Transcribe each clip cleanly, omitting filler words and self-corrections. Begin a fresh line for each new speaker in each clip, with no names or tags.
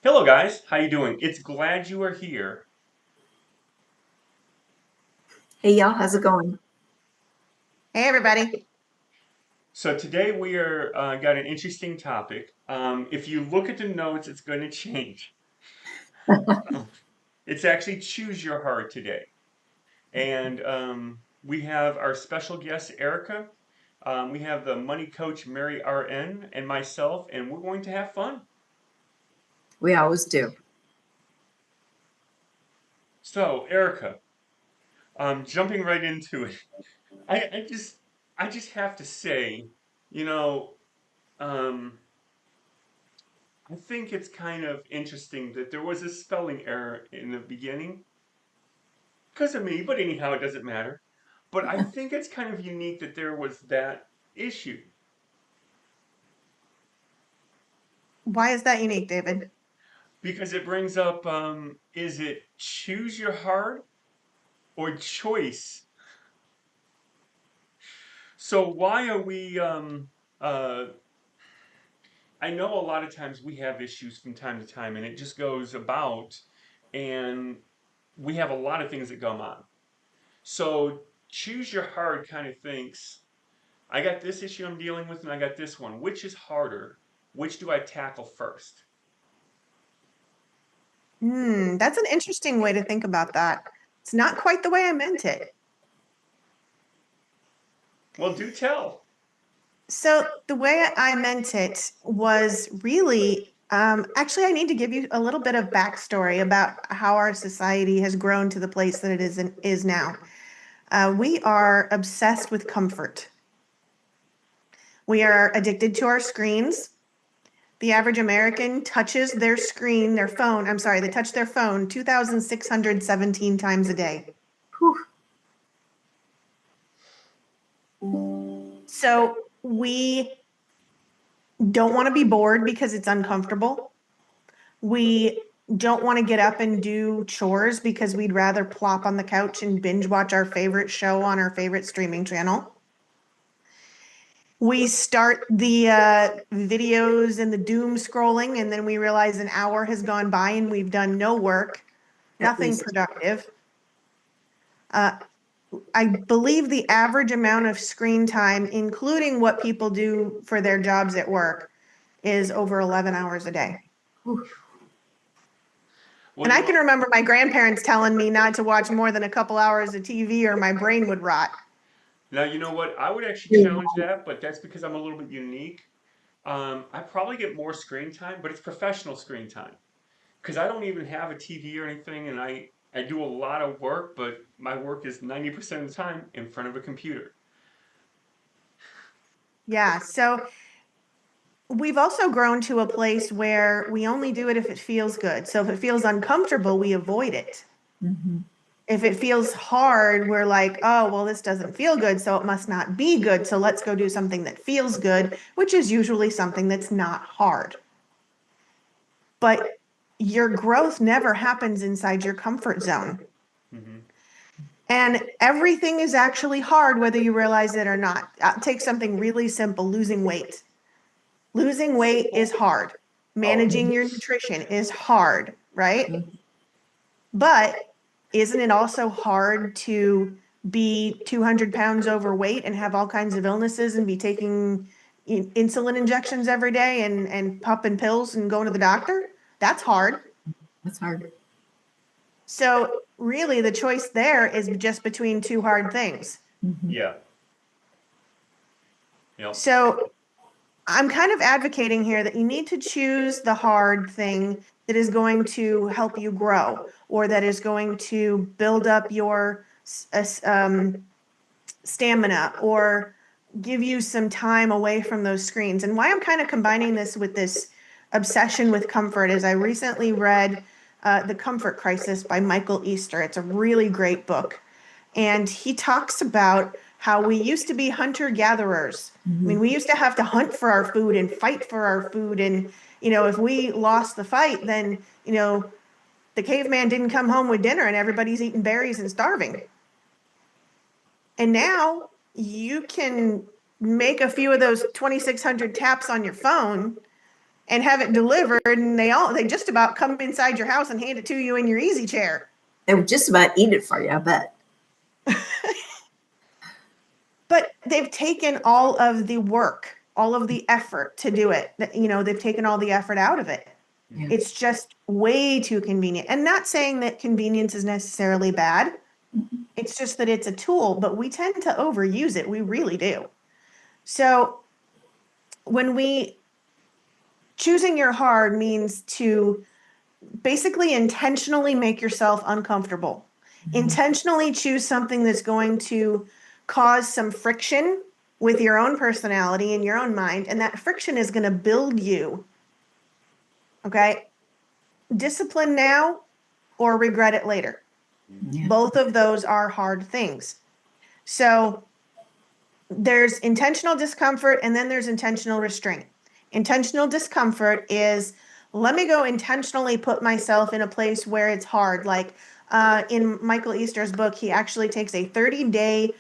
Hello guys, how you doing? It's glad you are here.
Hey y'all, how's it going?
Hey, everybody.
So today we are got an interesting topic. If you look at the notes, it's going to change. It's actually choose your heart today, and we have our special guest Erica. We have the money coach Mary RN and myself, and we're going to have fun.
We always do.
So Erica, jumping right into it, I, I just I just have to say, you know, um, I think it's kind of interesting that there was a spelling error in the beginning because of me, but anyhow, it doesn't matter. But I think it's kind of unique that there was that issue
Why is that unique, David?
because it brings up is it choose your heart or choice? So why are we uh I know a lot of times we have issues from time to time and it just goes about and we have a lot of things that go on. So choose your heart kind of thinks, I got this issue I'm dealing with and I got this one. Which is harder? Which do I tackle first?
That's an interesting way to think about that. It's not quite the way I meant it.
Well, do tell.
So, the way I meant it was really actually, I need to give you a little bit of backstory about how our society has grown to the place that it is now. We are obsessed with comfort. We are addicted to our screens. The average American touches their screen, their phone, I'm sorry, they touch their phone 2,617 times a day.
Whew.
So we don't want to be bored because it's uncomfortable. We don't want to get up and do chores because we'd rather plop on the couch and binge watch our favorite show on our favorite streaming channel. We start the videos and the doom scrolling, and then we realize an hour has gone by and we've done no work,
At
nothing
least.
productive. I believe the average amount of screen time, including what people do for their jobs at work, is over 11 hours a day.
Whew.
Well,
And I can remember my grandparents telling me not to watch more than a couple hours of TV or my brain would rot.
now you know what? I would actually
You're
challenge
right.
that, but that's because I'm a little bit unique. I probably get more screen time, but it's professional screen time because I don't even have a TV or anything, and I do a lot of work, but my work is 90% of the time in front of a computer.
Yeah, so we've also grown to a place where we only do it if it feels good. So if it feels uncomfortable, we avoid it.
Mm-hmm.
If it feels hard, we're like, oh, well, this doesn't feel good, so it must not be good. So let's go do something that feels good, which is usually something that's not hard. But your growth never happens inside your comfort zone.
Hmm.
And everything is actually hard, whether you realize it or not. Take something really simple, losing weight. Losing weight is hard.
Oh,
Managing your nutrition is hard, right?
Mm-hmm.
But isn't it also hard to be 200 pounds overweight and have all kinds of illnesses and be taking insulin injections every day and popping pills and going to the doctor? That's hard.
That's hard.
So, really, the choice there is just between two hard things.
Mm-hmm.
yeah. Yep.
So, I'm kind of advocating here that you need to choose the hard thing that is going to help you grow or that is going to build up your stamina or give you some time away from those screens. And why I'm kind of combining this with this obsession with comfort is I recently read The Comfort Crisis by Michael Easter. It's a really great book. And he talks about how we used to be hunter gatherers. I
Mm-hmm.
mean, we used to have to hunt for our food and fight for our food. And, if we lost the fight, then, the caveman didn't come home with dinner and everybody's eating berries and starving. And now you can make a few of those 2,600 taps on your phone and have it delivered, and they just about come inside your house and hand it to you in your easy chair.
They would just about eat it for you, I bet.
But they've taken all of the work, all of the effort to do it. They've taken all the effort out of it.
Yeah.
It's just way too convenient. And not saying that convenience is necessarily bad. It's just that it's a tool, but we tend to overuse it. We really do. So choosing your hard means to basically intentionally make yourself uncomfortable. Intentionally choose something that's going to cause some friction with your own personality and your own mind, and that friction is going to build you. Okay? Discipline now or regret it later.
Yeah.
Both of those are hard things. So there's intentional discomfort and then there's intentional restraint. Intentional discomfort is, let me go intentionally put myself in a place where it's hard. Like in Michael Easter's book, he actually takes a 30-day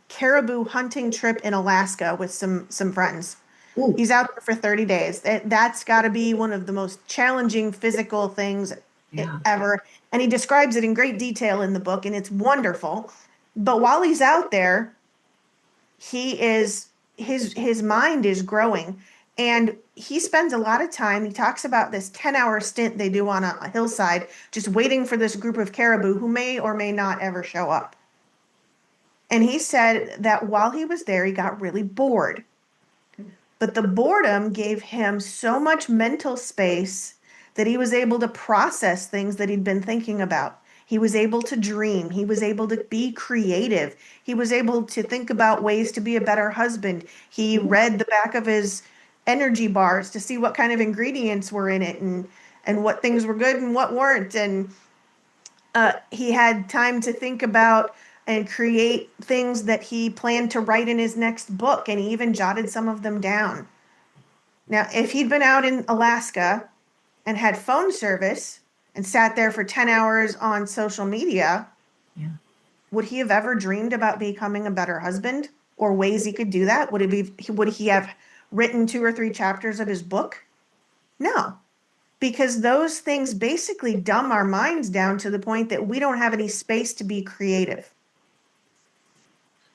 caribou hunting trip in Alaska with some friends.
Ooh.
He's out there for 30 days. That's got to be one of the most challenging physical things
Yeah.
ever. And he describes it in great detail in the book, and it's wonderful. But while he's out there, his mind is growing, and he spends a lot of time. He talks about this 10-hour stint they do on a hillside, just waiting for this group of caribou who may or may not ever show up. And he said that while he was there, he got really bored. But the boredom gave him so much mental space that he was able to process things that he'd been thinking about. He was able to dream. He was able to be creative. He was able to think about ways to be a better husband. He read the back of his energy bars to see what kind of ingredients were in it and what things were good and what weren't. And he had time to think about and create things that he planned to write in his next book, and he even jotted some of them down. Now, if he'd been out in Alaska and had phone service and sat there for 10 hours on social media,
Yeah.
would he have ever dreamed about becoming a better husband or ways he could do that? Would he have written 2 or 3 chapters of his book? No, because those things basically dumb our minds down to the point that we don't have any space to be creative.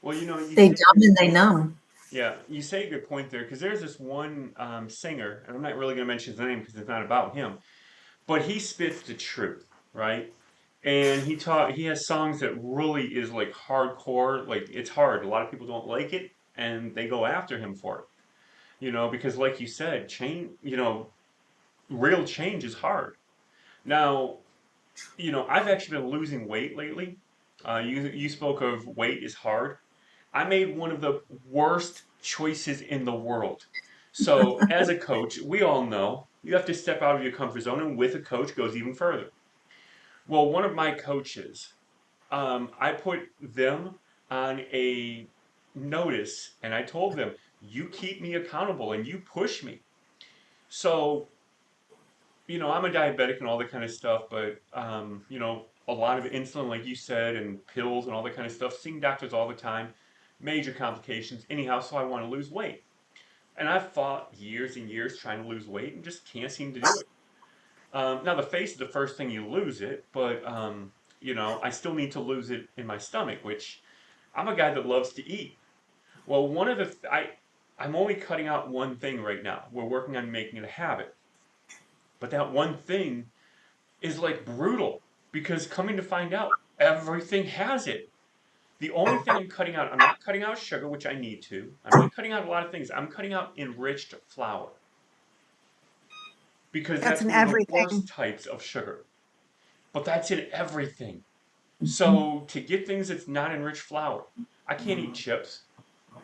Well, you
They
say
dumb and they numb.
yeah, you say a good point there because there's this one singer, and I'm not really going to mention his name because it's not about him, but he spits the truth, right? And he has songs that really is like hardcore, like it's hard. A lot of people don't like it, and they go after him for it, because like you said, change, real change is hard. Now, I've actually been losing weight lately. You spoke of weight is hard. I made one of the worst choices in the world. So, as a coach, we all know you have to step out of your comfort zone, and with a coach goes even further. Well, one of my coaches, I put them on a notice, and I told them, "You keep me accountable, and you push me." So, I'm a diabetic and all that kind of stuff, but a lot of insulin, like you said, and pills and all that kind of stuff. Seeing doctors all the time, major complications. Anyhow, so I want to lose weight, and I've fought years and years trying to lose weight and just can't seem to do it. Now the face is the first thing you lose it, but I still need to lose it in my stomach, which I'm a guy that loves to eat. Well, one of the I'm only cutting out one thing right now. We're working on making it a habit, but that one thing is like brutal because coming to find out, everything has it. The only thing I'm cutting out, I'm not cutting out sugar, which I need to. I'm not cutting out a lot of things. I'm cutting out enriched flour because
That's
that's
in
one of the worst
everything.
types of sugar. But that's in everything. So to get things that's not enriched flour, I can't eat chips.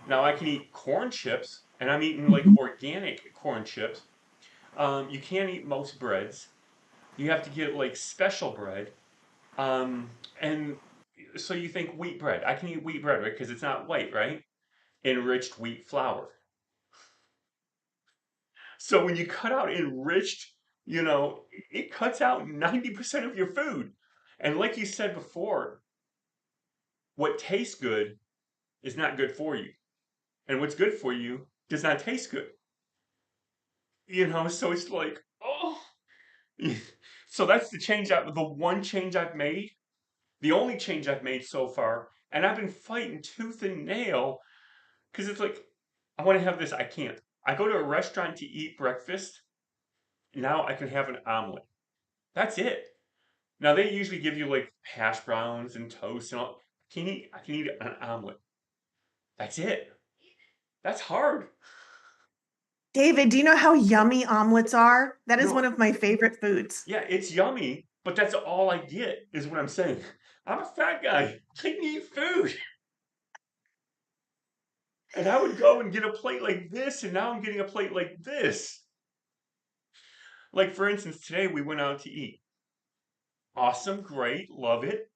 Now I can eat corn chips, and I'm eating like organic corn chips. You can't eat most breads. You have to get like special bread. And so you think wheat bread. I can eat wheat bread, right? Because it's not white, right? Enriched wheat flour. So when you cut out enriched, it cuts out 90% of your food. And like you said before, what tastes good is not good for you. And what's good for you does not taste good. So it's like, oh. So that's the one change I've made, the only change I've made so far, and I've been fighting tooth and nail because it's like, I want to have this, I can't. I go to a restaurant to eat breakfast, now I can have an omelet. That's it. Now they usually give you like hash browns and toast and all. I can eat an omelet. That's it. That's hard.
David, do you know how yummy omelets are? That is one
No,
of my favorite foods.
yeah, it's yummy, but that's all I get, is what I'm saying. I'm a fat guy. I need food. And I would go and get a plate like this, and now I'm getting a plate like this. Like, for instance, today we went out to eat. Awesome, great, love it.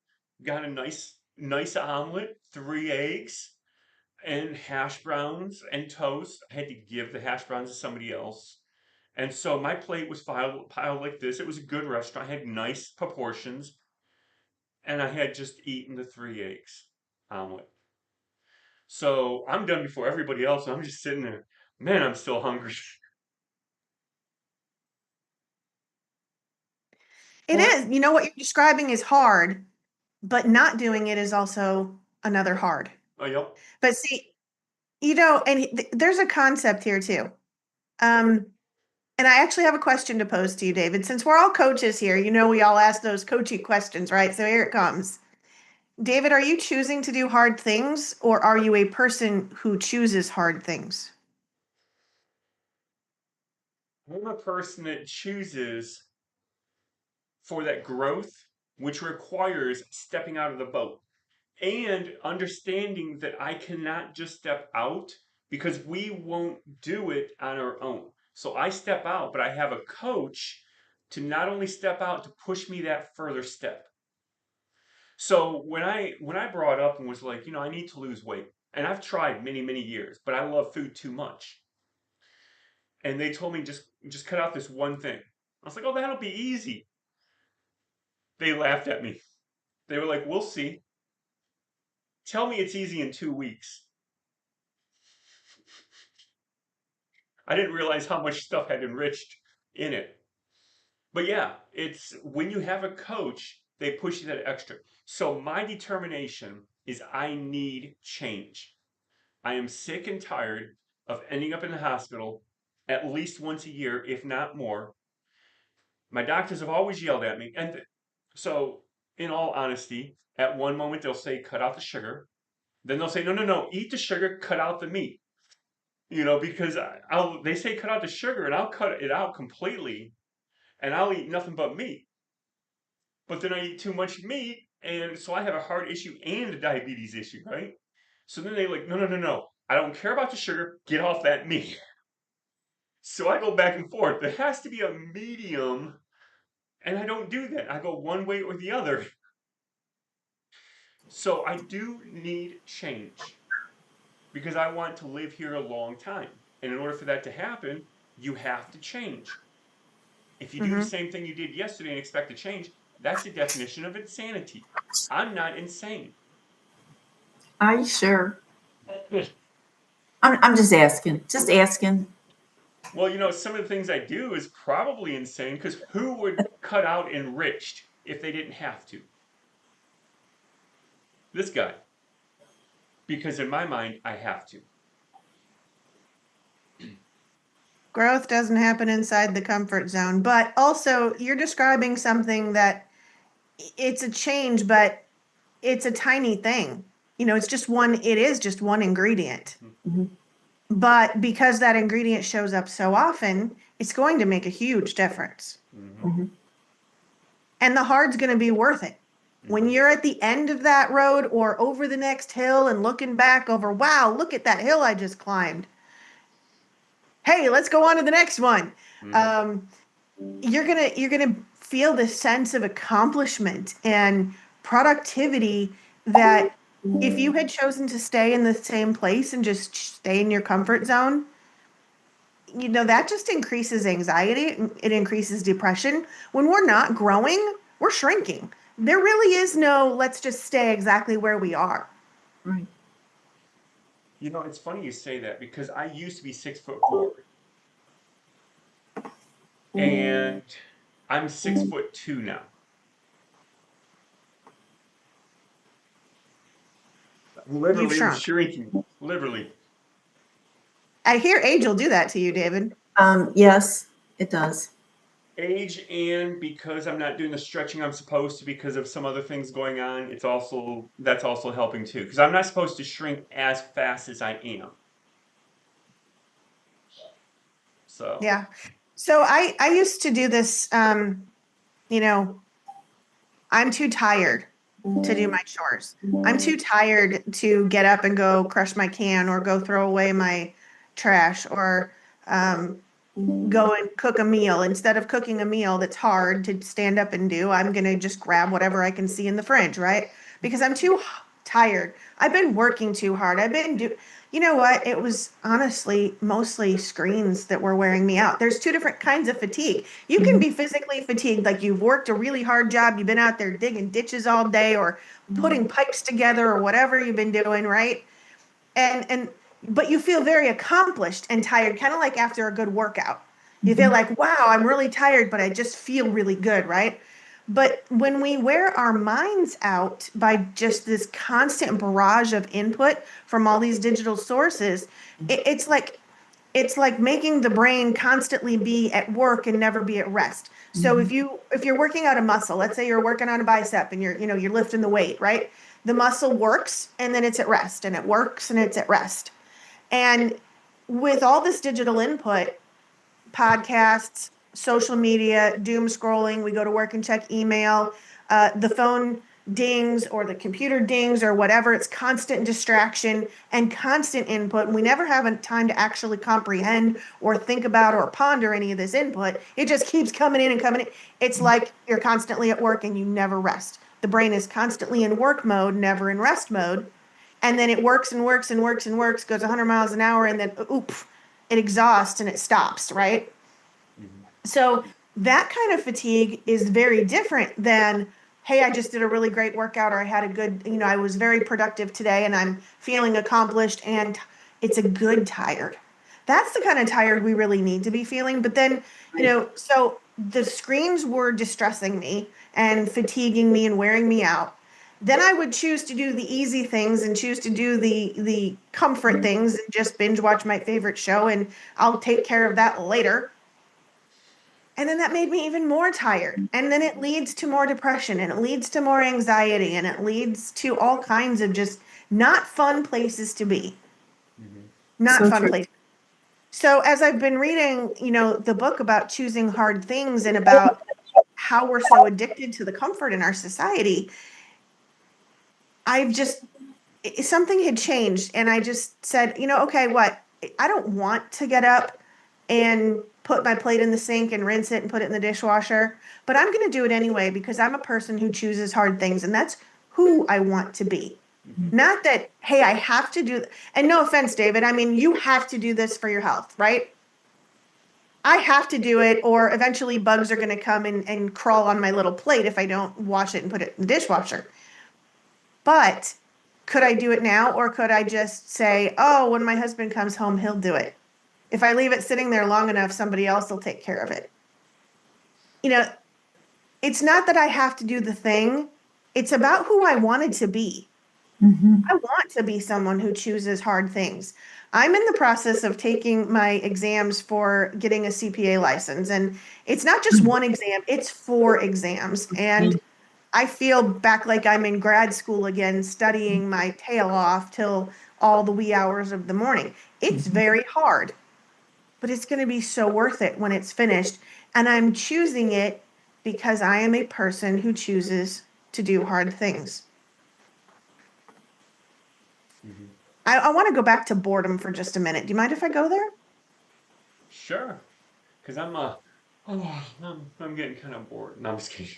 Got a nice omelet, 3 eggs, and hash browns and toast. I had to give the hash browns to somebody else. And so my plate was piled like this. It was a good restaurant. I had nice proportions. And I had just eaten the 3 eggs omelet. So I'm done before everybody else. And I'm just sitting there. Man, I'm still hungry.
It
Well,
is. You know what you're describing is hard, but not doing it is also another hard.
oh, yep.
But see, and there's a concept here too. And I actually have a question to pose to you, David. Since we're all coaches here, we all ask those coachy questions, right? So here it comes. David, are you choosing to do hard things, or are you a person who chooses hard things?
I'm a person that chooses for that growth, which requires stepping out of the boat and understanding that I cannot just step out because we won't do it on our own. So I step out, but I have a coach to not only step out to push me that further step. So when I brought up and was like, I need to lose weight, and I've tried many years, but I love food too much. And they told me just cut out this one thing. I was like, oh, that'll be easy. They laughed at me. They were like, we'll see. Tell me it's easy in 2 weeks. I didn't realize how much stuff had enriched in it. But yeah, it's when you have a coach, they push you that extra. So my determination is I need change. I am sick and tired of ending up in the hospital at least once a year, if not more. My doctors have always yelled at me. And so, in all honesty, at one moment they'll say, cut out the sugar. Then they'll say, no, no, no, eat the sugar, cut out the meat. Because they say cut out the sugar and I'll cut it out completely and I'll eat nothing but meat. But then I eat too much meat and so I have a heart issue and a diabetes issue, right? So then they like, no, no, no, no. I don't care about the sugar. Get off that meat. So I go back and forth. There has to be a medium, and I don't do that. I go one way or the other. So I do need change because I want to live here a long time. And in order for that to happen, you have to change. If you do the
Mm-hmm.
same thing you did yesterday and expect to change, that's the definition of insanity. I'm not insane.
Are you sure? I'm just asking. Just asking.
Well, some of the things I do is probably insane because who would cut out enriched if they didn't have to? This guy. Because in my mind, I have to.
Growth doesn't happen inside the comfort zone, but also you're describing something that it's a change, but it's a tiny thing. It is just one ingredient.
Mm-hmm.
But because that ingredient shows up so often, it's going to make a huge difference.
Mm-hmm.
Mm-hmm.
And the hard's going to be worth it. When
Mm-hmm.
you're at the end of that road or over the next hill and looking back over, wow, look at that hill I just climbed. Hey, let's go on to the next one.
Mm-hmm.
Um, you're gonna feel this sense of accomplishment and productivity that if you had chosen to stay in the same place and just stay in your comfort zone, that just increases anxiety. It increases depression. When we're not growing, we're shrinking. There really is no let's just stay exactly where we are.
Right.
It's funny you say that because I used to be 6'4". and I'm 6'2" now.
You've
Literally, I'm
shrunk.
shrinking. Literally.
I hear age will do that to you, David.
Yes, it does.
Age, and because I'm not doing the stretching I'm supposed to because of some other things going on, that's also helping too. Because I'm not supposed to shrink as fast as I am. So
Yeah. So I used to do this, you know, I'm too tired to do my chores. I'm too tired to get up and go crush my can or go throw away my trash or um, go and cook a meal. Instead of cooking a meal that's hard to stand up and do, I'm going to just grab whatever I can see in the fridge, right? Because I'm too tired. I've been working too hard. You know what? It was honestly mostly screens that were wearing me out. There's two different kinds of fatigue. You can be physically fatigued, like you've worked a really hard job, you've been out there digging ditches all day or putting pipes together or whatever you've been doing, right? And but you feel very accomplished and tired, kind of like after a good workout. You feel like, wow, I'm really tired, but I just feel really good, right? But when we wear our minds out by just this constant barrage of input from all these digital sources, it's like making the brain constantly be at work and never be at rest. So if you're working out a muscle, let's say you're working on a bicep and you're lifting the weight, right? The muscle works and then it's at rest, and it works and it's at rest. And with all this digital input, podcasts, social media, doom scrolling. We go to work and check email. The phone dings or the computer dings or whatever. It's constant distraction and constant input. We never have a time to actually comprehend or think about or ponder any of this input. It just keeps coming in and coming in. It's like you're constantly at work and you never rest. The brain is constantly in work mode, never in rest mode. And then it works and works and works and works, goes 100 miles an hour, and then, oops, it exhausts and it stops, right?
mhm.
So that kind of fatigue is very different than, hey, I just did a really great workout, or I had a good, I was very productive today and I'm feeling accomplished, and it's a good tired. That's the kind of tired we really need to be feeling. But then, so the screens were distressing me and fatiguing me and wearing me out. Then I would choose to do the easy things and choose to do the comfort things and just binge watch my favorite show, and I'll take care of that later. And then that made me even more tired. And then it leads to more depression, and it leads to more anxiety, and it leads to all kinds of just not fun places to be.
Mhm.
Not
So
fun
true.
places. So as I've been reading, the book about choosing hard things and about how we're so addicted to the comfort in our society, I've just something had changed, and I just said, okay, what? I don't want to get up and put my plate in the sink and rinse it and put it in the dishwasher, but I'm going to do it anyway because I'm a person who chooses hard things, and that's who I want to be.
Mhm.
Not that, hey, I have to do, and no offense, David, I mean, you have to do this for your health, right? I have to do it, or eventually bugs are going to come and crawl on my little plate if I don't wash it and put it in the dishwasher. But could I do it now, or could I just say, oh, when my husband comes home, he'll do it? If I leave it sitting there long enough, somebody else will take care of it. You know, it's not that I have to do the thing, it's about who I wanted to be. I want to be someone who chooses hard things. I'm in the process of taking my exams for getting a CPA license, and it's not just one exam, it's 4 exams. And I feel back like I'm in grad school again, studying my tail off till all the wee hours of the morning. It's very hard, but it's going to be so worth it when it's finished. And I'm choosing it because I am a person who chooses to do hard things.
Mhm.
I want to go back to boredom for just a minute. Do you mind if I go there?
Sure. Because I'm getting kind of bored. No, I'm just kidding.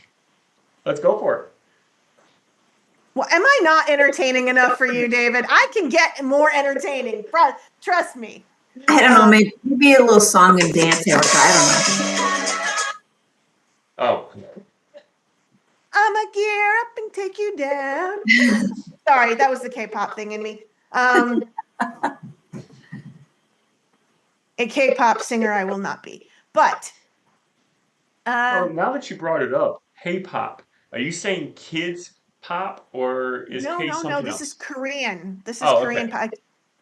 Let's go for it.
Well, am I not entertaining enough for you, David? I can get more entertaining. Trust me.
I don't know, maybe a little song and dance, Erica. I
Oh,
I'ma gear up and take you down. Sorry, that was the K-pop thing in me. A K-pop singer I will not be. But Uh,
Oh, now that you brought it up, K-pop. Are you saying kids pop or is
no,
K
no, no.
something
This is
else?
Korean. This is
Oh, okay.
Korean.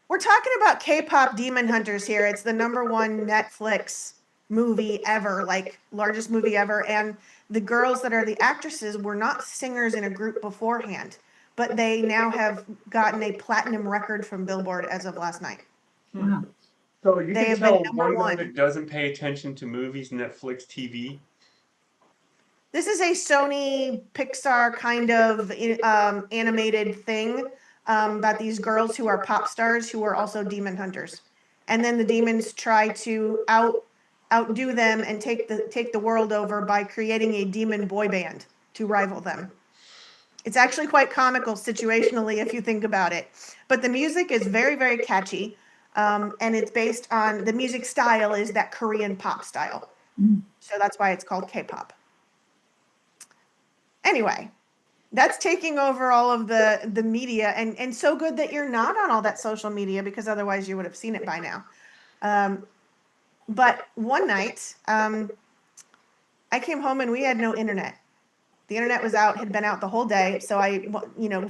We're talking about K-pop Demon Hunters here. It's the number one Netflix movie ever, like largest movie ever. And the girls that are the actresses were not singers in a group beforehand, but they now have gotten a platinum record from Billboard as of last night.
Hmm.
Wow.
So you
They
can
have been
tell
number
one guy
one.
that doesn't pay attention to movies, Netflix, TV.
This is a Sony Pixar kind of animated thing about these girls who are pop stars who are also demon hunters, and then the demons try to outdo them and take the world over by creating a demon boy band to rival them. It's actually quite comical situationally if you think about it, but the music is very very catchy, and it's based on the music style is that Korean pop style,
Mm.
so that's why it's called K-pop. Anyway, that's taking over all of the media, and so good that you're not on all that social media because otherwise you would have seen it by now. Um, but one night, I came home and we had no internet. The internet was out, had been out the whole day. So I,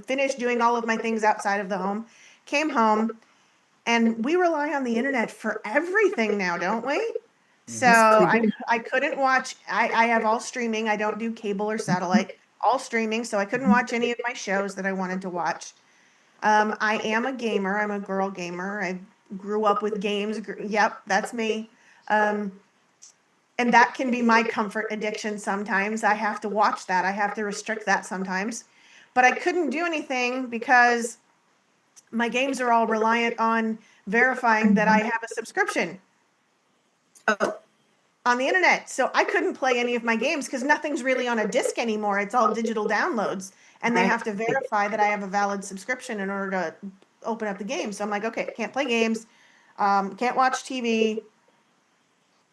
finished doing all of my things outside of the home, came home, and we rely on the internet for everything now, don't we? So
Hmm.
Yes, we
I,
do.
I couldn't watch, I have all streaming. I don't do cable or satellite, all streaming. So I couldn't
Mhm.
watch any of my shows that I wanted to watch. I am a gamer. I'm a girl gamer. I grew up with games. Yep, that's me. Um, and that can be my comfort addiction sometimes. I have to watch that. I have to restrict that sometimes. But I couldn't do anything because my games are all reliant on verifying that I have a subscription
Oh,
on the internet. So I couldn't play any of my games because nothing's really on a disc anymore. It's all digital downloads. And they
right.
have to verify that I have a valid subscription in order to open up the game. So I'm like, okay, can't play games, can't watch TV.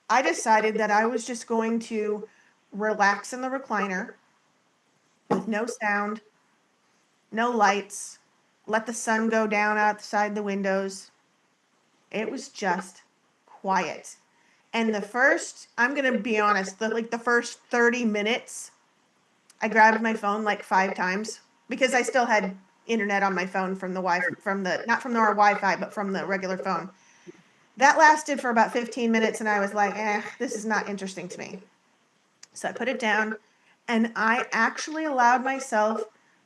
I decided that I was just going to relax in the recliner with no sound, no lights, let the sun go down outside the windows. It was just quiet. And I'm going to be honest, the first 30 minutes, I grabbed my phone like 5 times because I still had internet on my phone from the Wi from the not from our Wi-Fi but from the regular phone. That lasted for about 15 minutes and I was like, this is not interesting to me. So I put it down and I actually allowed myself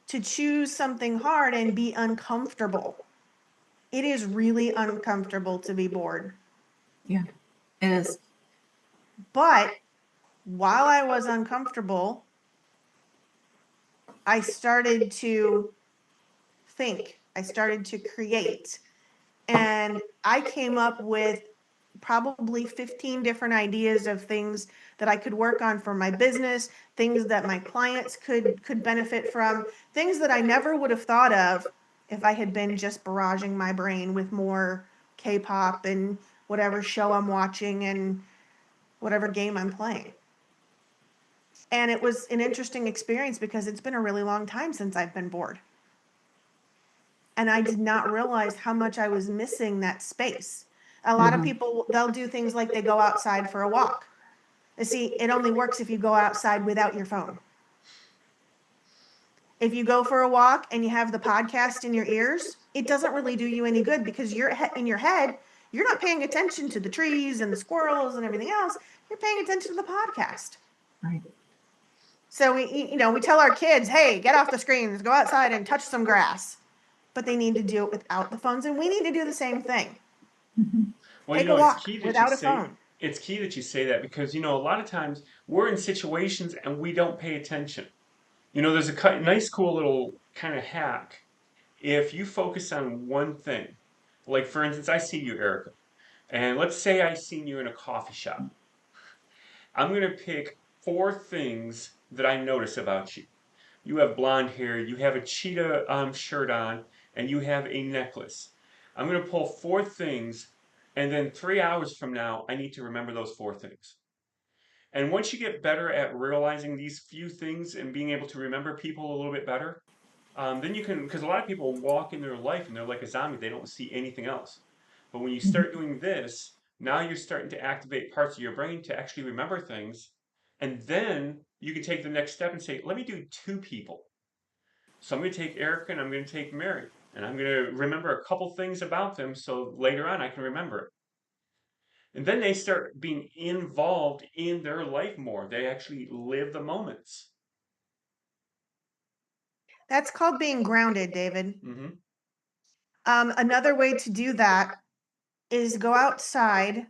to choose something hard and be uncomfortable. It is really uncomfortable to be bored.
Yeah, it is.
But while I was uncomfortable, I started to think, I started to create. And I came up with probably 15 different ideas of things that I could work on for my business, things that my clients could benefit from, things that I never would have thought of if I had been just barraging my brain with more K-pop and whatever show I'm watching and whatever game I'm playing. And it was an interesting experience because it's been a really long time since I've been bored. And I did not realize how much I was missing that space. A lot of
Mhm.
people, they'll do things like they go outside for a walk. You see, it only works if you go outside without your phone. If you go for a walk and you have the podcast in your ears, it doesn't really do you any good because you're in your head, you're not paying attention to the trees and the squirrels and everything else. You're paying attention to the podcast.
Right.
So we tell our kids, hey, get off the screens, go outside and touch some grass. But they need to do it without the phones, and we need to do the same thing.
Mhm.
Well,
Take a
it's
walk
key that you
without a
say
phone.
it's key that you say that because a lot of times we're in situations and we don't pay attention. There's a nice, cool little kind of hack if you focus on one thing. Like for instance, I see you, Erica, and let's say I seen you in a coffee shop. I'm gonna pick four things that I notice about you. You have blonde hair, you have a cheetah shirt on, and you have a necklace. I'm going to pull four things, and then 3 hours from now, I need to remember those four things. And once you get better at realizing these few things and being able to remember people a little bit better, then you can, because a lot of people walk in their life and they're like a zombie, they don't see anything else. But when you
Mhm.
start doing this, now you're starting to activate parts of your brain to actually remember things. And then you can take the next step and say, let me do 2 people. So I'm going to take Erica and I'm going to take Mary. And I'm going to remember a couple things about them so later on I can remember it. And then they start being involved in their life more. They actually live the moments.
That's called being grounded, David.
Hmm.
Another way to do that is go outside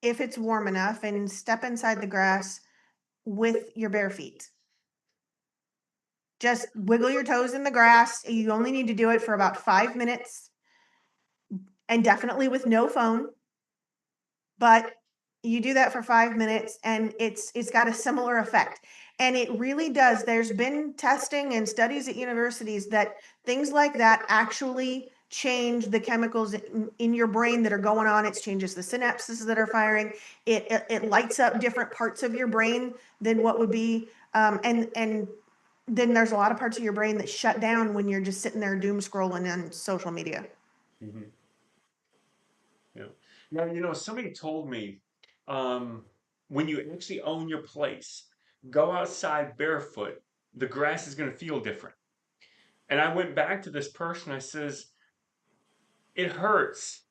if it's warm enough and step inside the grass with your bare feet. Just wiggle your toes in the grass. You only need to do it for about 5 minutes and definitely with no phone. But you do that for 5 minutes and it's got a similar effect. And it really does. There's been testing and studies at universities that things like that actually change the chemicals in your brain that are going on. It changes the synapses that are firing. It lights up different parts of your brain than what would be and then there's a lot of parts of your brain that shut down when you're just sitting there doom scrolling on social media.
Hmm. Yeah. Now, somebody told me um, when you actually own your place, go outside barefoot, the grass is going to feel different. And I went back to this person, I says, it hurts.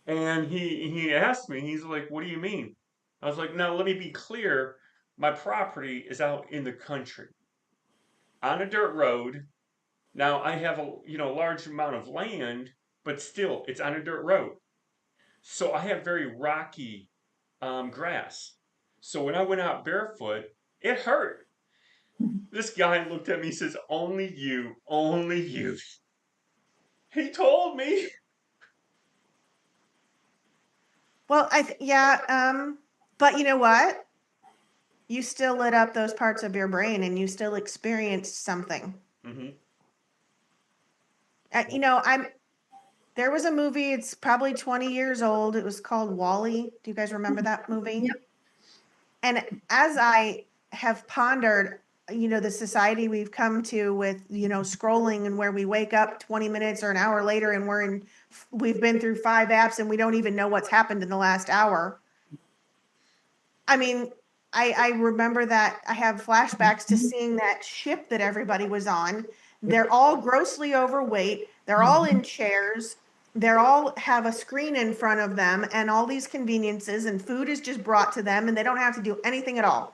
And he asked me, he's like, what do you mean? I was like, now let me be clear. My property is out in the country on a dirt road. Now I have a large amount of land, but still it's on a dirt road. So I have very rocky grass. So when I went out barefoot, it hurt. This guy looked at me and says, only you, only you. He told me.
Well, yeah, but you know what? You still lit up those parts of your brain and you still experienced something.
Hmm.
You know, there was a movie, it's probably 20 years old. It was called Wall-E. Do you guys remember that movie?
Yep.
And as I have pondered, the society we've come to with, scrolling and where we wake up 20 minutes or an hour later and we've been through 5 apps and we don't even know what's happened in the last hour. I mean, I remember that I have flashbacks to seeing that ship that everybody was on. They're all grossly overweight. They're all in chairs. They're all have a screen in front of them and all these conveniences and food is just brought to them and they don't have to do anything at all.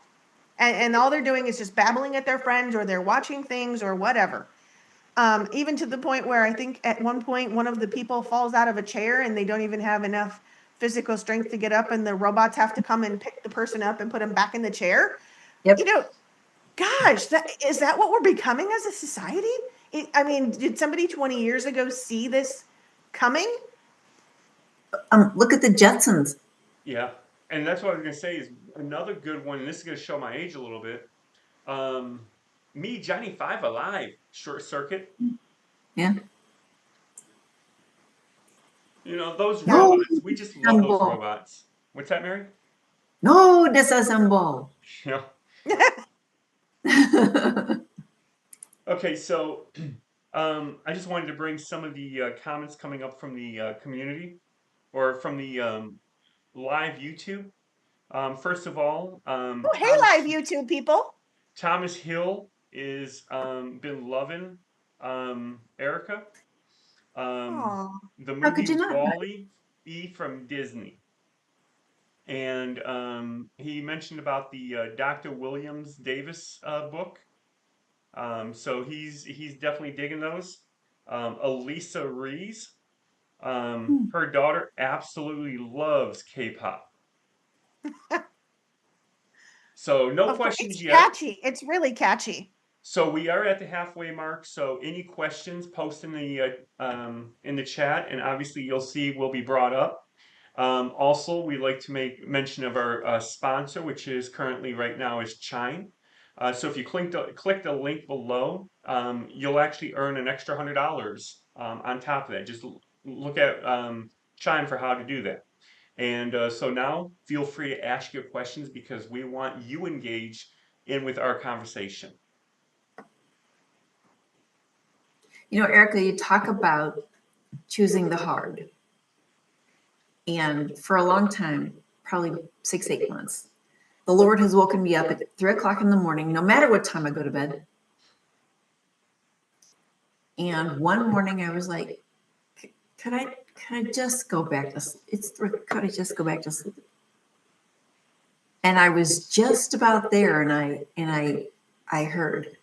And all they're doing is just babbling at their friends or they're watching things or whatever. Even to the point where I think at one point one of the people falls out of a chair and they don't even have enough physical strength to get up, and the robots have to come and pick the person up and put them back in the chair. You
Yep.
know, gosh, is that what we're becoming as a society? I mean, did somebody 20 years ago see this coming?
Look at the Jetsons.
Yeah. And that's what I was going to say is another good one. And this is going to show my age a little bit. Um, Me, Johnny Five Alive, Short Circuit.
Yeah.
Those
No,
robots. We just love those
disassemble.
robots. What's that, Mary?
No, disassemble.
Yeah. Okay, so I just wanted to bring some of the comments coming up from the community or from the live YouTube. First of all,
Oh, hey, live YouTube people.
Thomas Hill is been loving Erica. Um,
Oh,
the
How could
movie
you not?
Wall-E from Disney. And he mentioned about the Dr. Williams Davis book. So he's definitely digging those. Elisa Rees, her daughter absolutely loves K-pop. So no
of course, it's
questions yet.
catchy. It's really catchy.
So we are at the halfway mark. So any questions, post in the chat, and obviously you'll see will be brought up. Also, we like to make mention of our sponsor, which is currently right now is Chime. So if you click the link below, you'll actually earn an extra $100 on top of that. Just look at Chime for how to do that. And so now feel free to ask your questions because we want you engaged in with our conversation.
Erica, you talk about choosing the hard. And for a long time, probably 6, 8 months, the Lord has woken me up at 3 o'clock in the morning, no matter what time I go to bed. And one morning I was like, could I just go back to sleep? Could I just go back to sleep? And I was just about there, and I heard,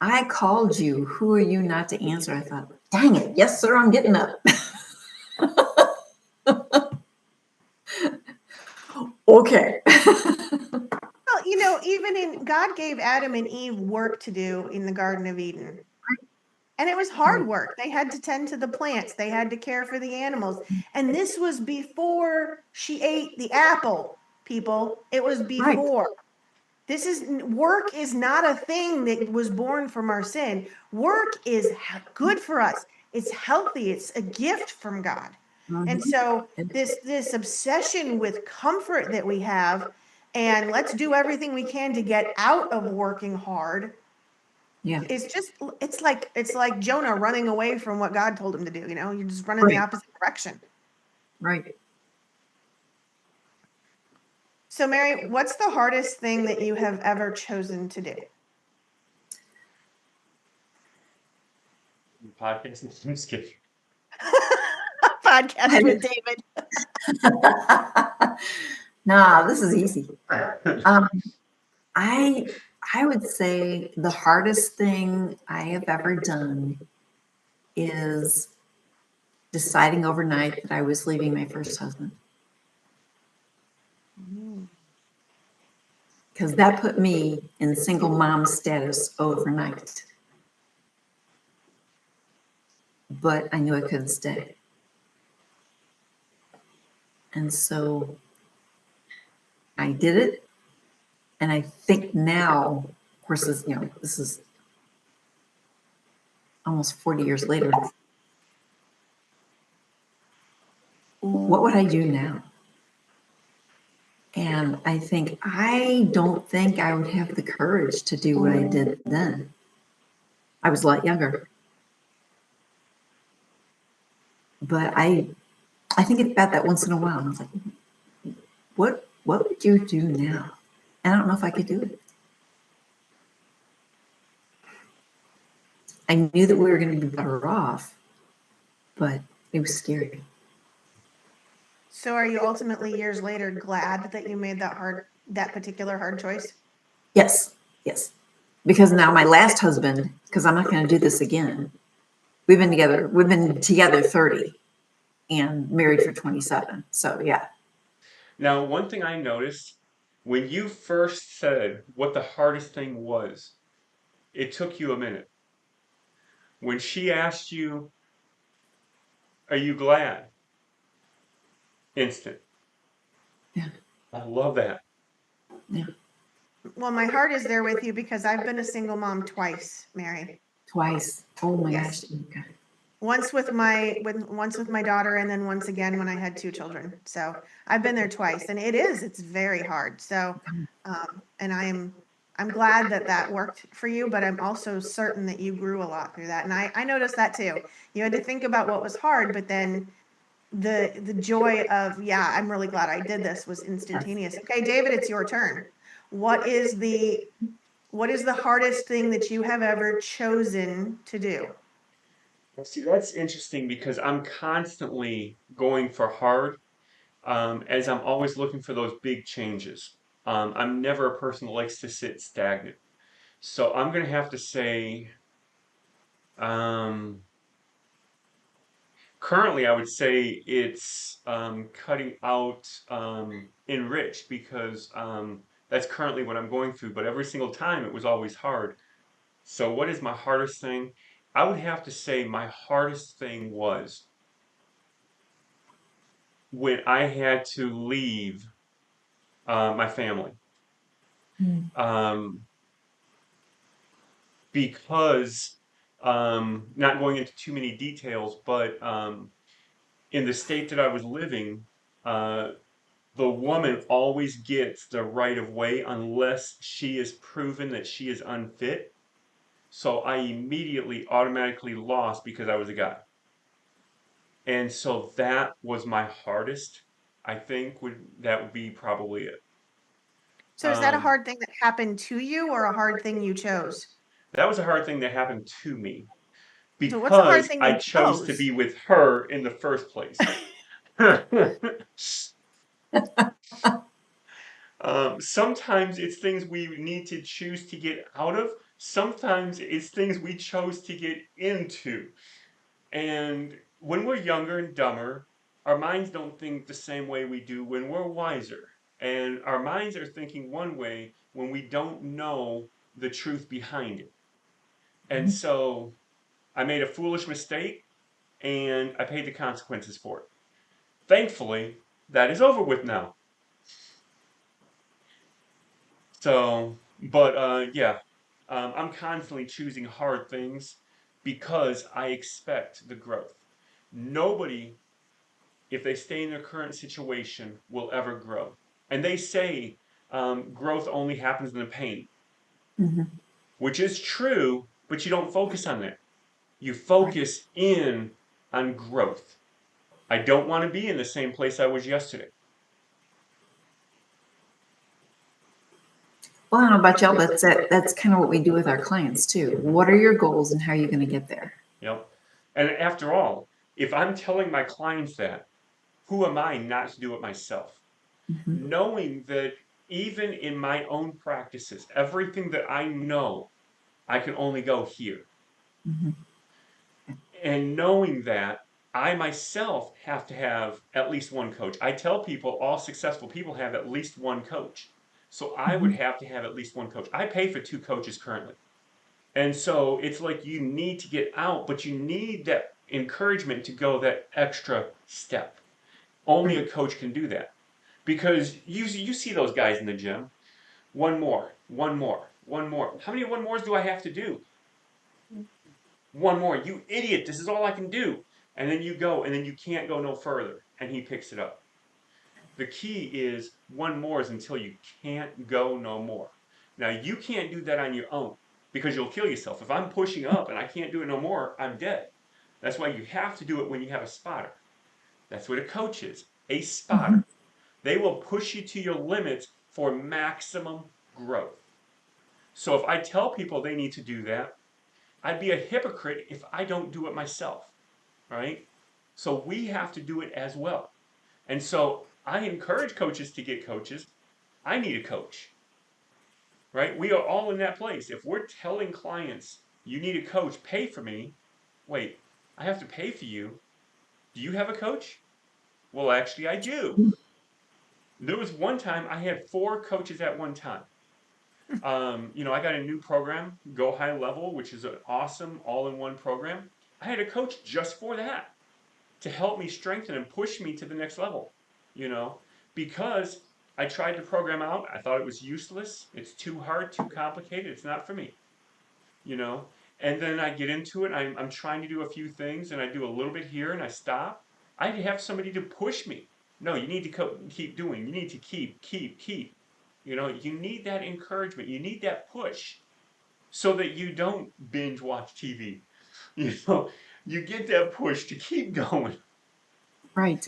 I called you. Who are you not to answer? I thought, dang it, yes, sir, I'm getting up. Okay.
Well, even God gave Adam and Eve work to do in the Garden of Eden. And it was hard work. They had to tend to the plants, they had to care for the animals. And this was before she ate the apple, people. It was before. Work is not a thing that was born from our sin. Work is good for us. It's healthy. It's a gift from God. And so this obsession with comfort that we have, and let's do everything we can to get out of working hard,
Yeah.
it's like Jonah running away from what God told him to do. You just run in the opposite direction.
Right.
So, Mary, what's the hardest thing that you have ever chosen to do?
Podcast. I'm just kidding.
Podcast with David.
Nah, this is easy. I would say the hardest thing I have ever done is deciding overnight that I was leaving my first husband. Because that put me in single mom status overnight. But I knew I couldn't stay. And so I did it. And I think now, of course, this is almost 40 years later. What would I do now? And I don't think I would have the courage to do what I did then. I was a lot younger. But I think about that once in a while. And I was like, what would you do now? And I don't know if I could do it. I knew that we were going to be better off, but it was scary.
So are you ultimately years later glad that you made that particular hard choice?
Yes. Because now my last husband, because I'm not going to do this again. We've been together 30 and married for 27. So yeah.
Now, one thing I noticed when you first said what the hardest thing was, it took you a minute. When she asked you, "Are you glad?" Instant.
Yeah.
I love that.
Yeah.
Well, my heart is there with you because I've been a single mom twice, Mary.
Twice. Oh my
Yes.
gosh. Okay.
Once with my daughter, and then once again when I had 2 children. So I've been there twice, and it's very hard. So, and I'm glad that worked for you, but I'm also certain that you grew a lot through that. And I noticed that too. You had to think about what was hard, but then the joy of, yeah, I'm really glad I did this was instantaneous. Okay, David, it's your turn. What is the hardest thing that you have ever chosen to do?
See, that's interesting because I'm constantly going for hard, as I'm always looking for those big changes. I'm never a person that likes to sit stagnant. So I'm going to have to say, um, currently, I would say it's cutting out enrich because that's currently what I'm going through. But every single time it was always hard. So, what is my hardest thing? I would have to say my hardest thing was when I had to leave my family. Um, because, not going into too many details, but in the state that I was living, uh, the woman always gets the right of way unless she is proven that she is unfit. So I immediately automatically lost because I was a guy. And so that was my hardest. I think that would be probably it.
So is that a hard thing that happened to you or a hard thing you chose?
That was a hard thing that happened to me
So what's the hard
because
thing
I
you
chose to
chose?
be with her in the first place. Sometimes it's things we need to choose to get out of. Sometimes it's things we chose to get into. And when we're younger and dumber, our minds don't think the same way we do when we're wiser. And our minds are thinking one way when we don't know the truth behind it. And so I made a foolish mistake and I paid the consequences for it. Thankfully, that is over with now. So, but yeah, I'm constantly choosing hard things because I expect the growth. Nobody, if they stay in their current situation, will ever grow. And they say growth only happens in the pain,
Mhm.
which is true, but you don't focus on that. You
Right.
focus in on growth. I don't want to be in the same place I was yesterday.
Well, I don't know about y'all, but that's kind of what we do with our clients too. What are your goals and how are you going to get there?
Yep. And after all, if I'm telling my clients that, who am I not to do it myself?
Mhm.
Knowing that even in my own practices, everything that I know, I can only go here.
Mhm.
And knowing that I myself have to have at least one coach. I tell people all successful people have at least one coach. So I would
Mhm.
have to have at least one coach. I pay for two coaches currently. And so it's like you need to get out, but you need that encouragement to go that extra step. Only
Right.
a coach can do that. Because you see those guys in the gym. One more, one more, one more. How many one mores do I have to do? One more. You idiot. This is all I can do. And then you go, and then you can't go no further. And he picks it up. The key is one more is until you can't go no more. Now, you can't do that on your own because you'll kill yourself. If I'm pushing up and I can't do it no more, I'm dead. That's why you have to do it when you have a spotter. That's what a coach is, a
Mhm.
spotter. They will push you to your limits for maximum growth. So if I tell people they need to do that, I'd be a hypocrite if I don't do it myself, right? So we have to do it as well. And so I encourage coaches to get coaches. I need a coach, right? We are all in that place. If we're telling clients, you need a coach, pay for me, wait, I have to pay for you. Do you have a coach? Well, actually, I do. There was one time I had four coaches at one time. I got a new program, Go High Level, which is an awesome all in one program. I had a coach just for that to help me strengthen and push me to the next level, you know, because I tried the program out. I thought it was useless. It's too hard, too complicated. It's not for me, you know. And then I get into it. I'm trying to do a few things and I do a little bit here and I stop. I have somebody to push me. No, you need to keep doing. You need to keep. You need that encouragement. You need that push so that you don't binge watch TV. You know, you get that push to keep going.
Right.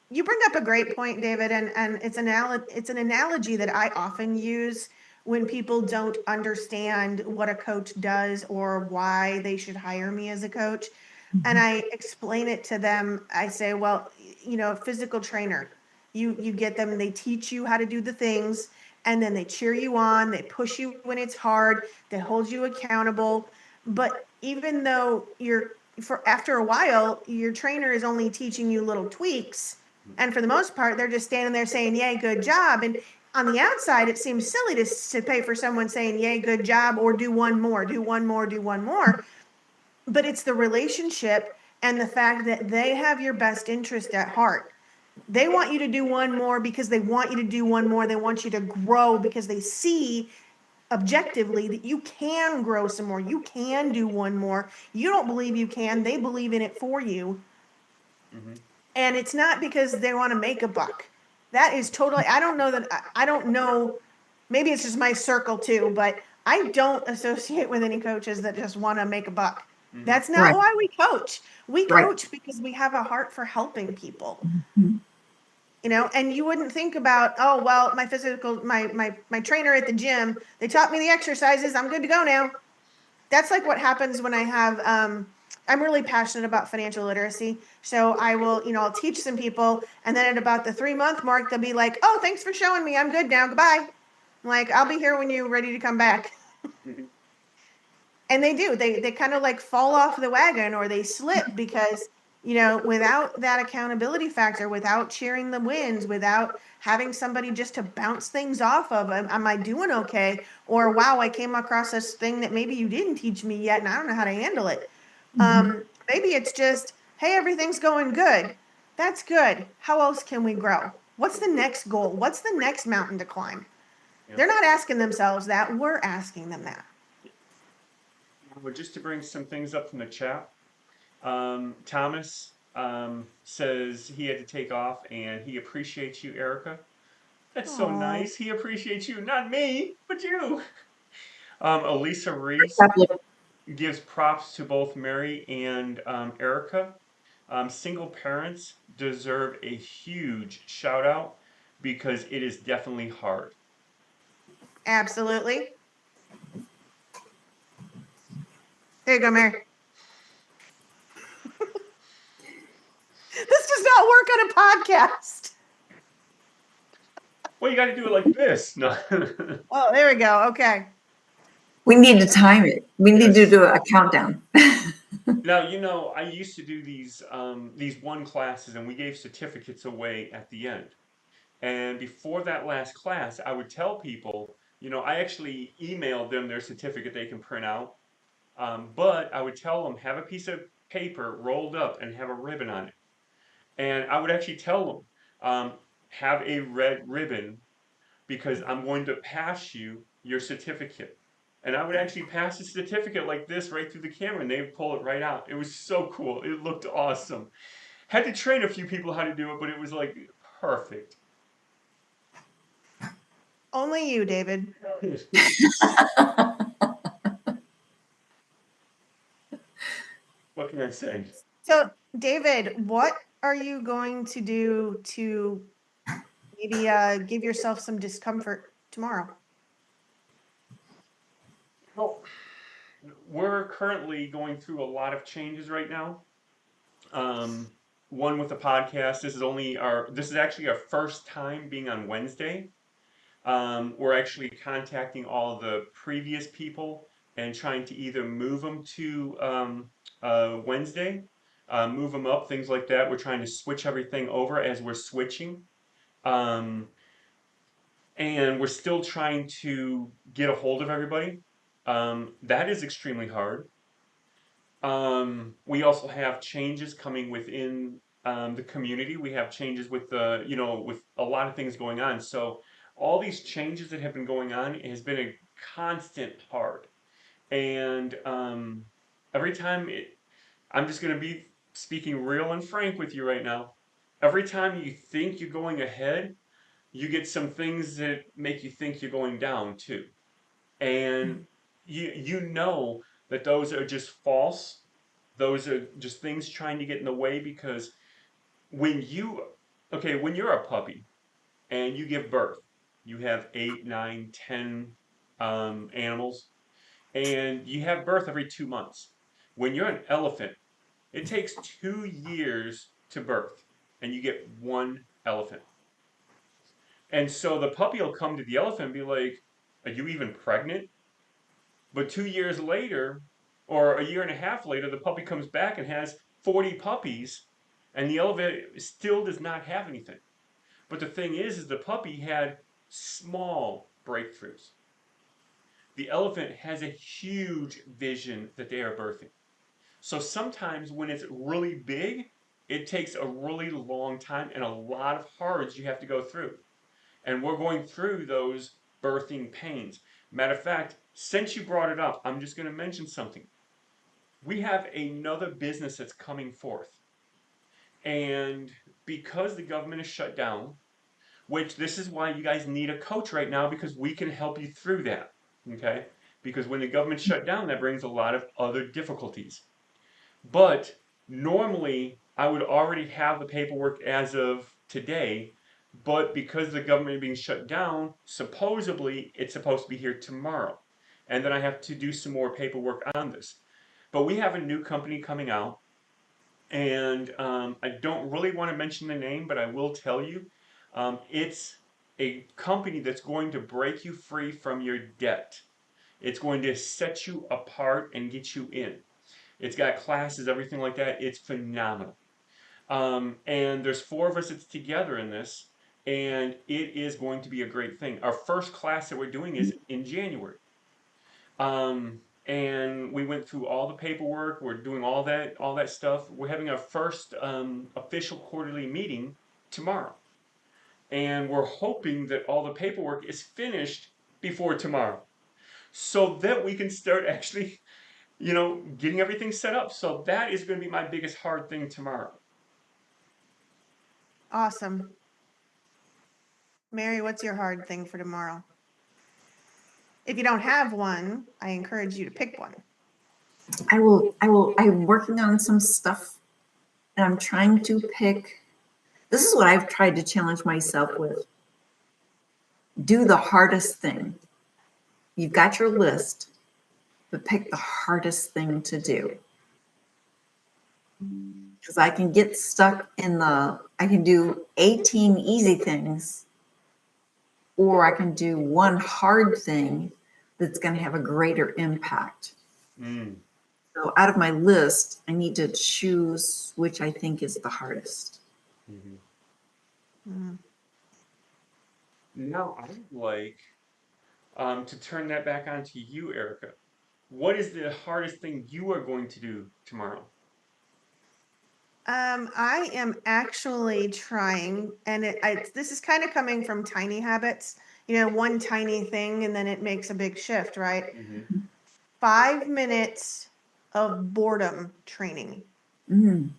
You bring up a great point, David, and it's an analogy that I often use when people don't understand what a coach does or why they should hire me as a coach. And
Mhm.
I explain it to them. I say, well, physical trainer, you get them, they teach you how to do the things, and then they cheer you on, they push you when it's hard, they hold you accountable. But even though for after a while, your trainer is only teaching you little tweaks, and for the most part, they're just standing there saying, yay, good job. And on the outside, it seems silly to pay for someone saying, yay, good job, or do one more, do one more, do one more. But it's the relationship and the fact that they have your best interest at heart. They want you to do one more because they want you to do one more. They want you to grow because they see objectively that you can grow some more. You can do one more. You don't believe you can, they believe in it for you.
Mm-hmm.
And it's not because they want to make a buck. That is totally, I don't know that, I don't know, maybe it's just my circle too, but I don't associate with any coaches that just want to make a buck.
Mm-hmm.
That's not
Right.
why we coach. We
Right.
coach because we have a heart for helping people.
Mhm.
And you wouldn't think about, oh, well, my trainer at the gym, they taught me the exercises, I'm good to go now. That's like what happens when I have, I'm really passionate about financial literacy. So I will, I'll teach some people, and then at about the 3-month mark, they'll be like, oh, thanks for showing me, I'm good now, goodbye. I'm like, I'll be here when you're ready to come back. And they do, they kind of like fall off the wagon, or they slip, because without that accountability factor, without cheering the wins, without having somebody just to bounce things off of, am I doing okay, or wow, I came across this thing that maybe you didn't teach me yet and I don't know how to handle it. Maybe it's just, hey, everything's going good. That's good. How else can we grow? What's the next goal? What's the next mountain to climb? They're not asking themselves that, we're asking them that.
Well, just to bring some things up from the chat, Thomas says he had to take off and he appreciates you, Erica. That's so
Aw.
nice. He appreciates you, not me, but you. Elisa Reese gives props to both Mary and Erica. Single parents deserve a huge shout out because it is definitely hard.
Absolutely. There you go, Mary. This does not work on a podcast.
Well, you got to do it like this. No.
Oh, there we go. Okay.
We need to time it. We need to
Yes.
do a countdown.
Now, I used to do these one classes, and we gave certificates away at the end. And before that last class, I would tell people, I actually emailed them their certificate they can print out. But I would tell them, have a piece of paper rolled up and have a ribbon on it. And I would actually tell them, have a red ribbon because I'm going to pass you your certificate. And I would actually pass the certificate like this right through the camera, and they would pull it right out. It was so cool. It looked awesome. Had to train a few people how to do it, but it was like perfect.
Only you, David.
What can I say?
So, David, what are you going to do to maybe give yourself some discomfort tomorrow?
Well, we're currently going through a lot of changes right now. Um, One with the podcast. This is actually our first time being on Wednesday. We're actually contacting all the previous people and trying to either move them to Wednesday, move them up, things like that. We're trying to switch everything over as we're switching. Um, and we're still trying to get a hold of everybody. That is extremely hard. We also have changes coming within the community. We have changes with with a lot of things going on. So all these changes that have been going on has been a constant hard. And every time I'm just going to be speaking real and frank with you right now. Every time you think you're going ahead, you get some things that make you think you're going down too. And you know that those are just false. Those are just things trying to get in the way because when you when you're a puppy and you give birth, you have 8, 9, 10 animals, and you have birth every 2 months. When you're an elephant, it takes 2 years to birth, and you get one elephant. And so the puppy will come to the elephant and be like, "Are you even pregnant?" But 2 years later, or a year and a half later, the puppy comes back and has 40 puppies, and the elephant still does not have anything. But the thing is the puppy had small breakthroughs. The elephant has a huge vision that they are birthing. So sometimes when it's really big, it takes a really long time and a lot of hards you have to go through. And we're going through those birthing pains. Matter of fact, since you brought it up, I'm just going to mention something. We have another business that's coming forth. And because the government is shut down, which this is why you guys need a coach right now because we can help you through that. Okay? Because when the government shut down, that brings a lot of other difficulties. But normally, I would already have the paperwork as of today, But because the government is being shut down, supposedly it's supposed to be here tomorrow. And then I have to do some more paperwork on this. But we have a new company coming out, and I don't really want to mention the name, but I will tell you, it's a company that's going to break you free from your debt. It's going to set you apart and get you in. It's got classes, everything like that. It's phenomenal. And there's four of us that's together in this, and it is going to be a great thing. Our first class that we're doing is in January. And we went through all the paperwork. We're doing all that stuff. We're having our first official quarterly meeting tomorrow, and we're hoping that all the paperwork is finished before tomorrow, so that we can start actually, getting everything set up. So that is going to be my biggest hard thing tomorrow.
Awesome. Mary, what's your hard thing for tomorrow? If you don't have one, I encourage you to pick one.
I'm working on some stuff and I'm trying to pick. This is what I've tried to challenge myself with. Do the hardest thing. You've got your list, but pick the hardest thing to do. Because I can get stuck I can do 18 easy things, or I can do one hard thing that's going to have a greater impact.
Mm.
So out of my list, I need to choose which I think is the hardest.
Mm-hmm.
Mm.
Now I would like to turn that back on to you, Erica. What is the hardest thing you are going to do tomorrow?
I am actually trying, and this is kind of coming from tiny habits, one tiny thing, and then it makes a big shift, right?
Mm-hmm.
5 minutes of boredom training.
Mm.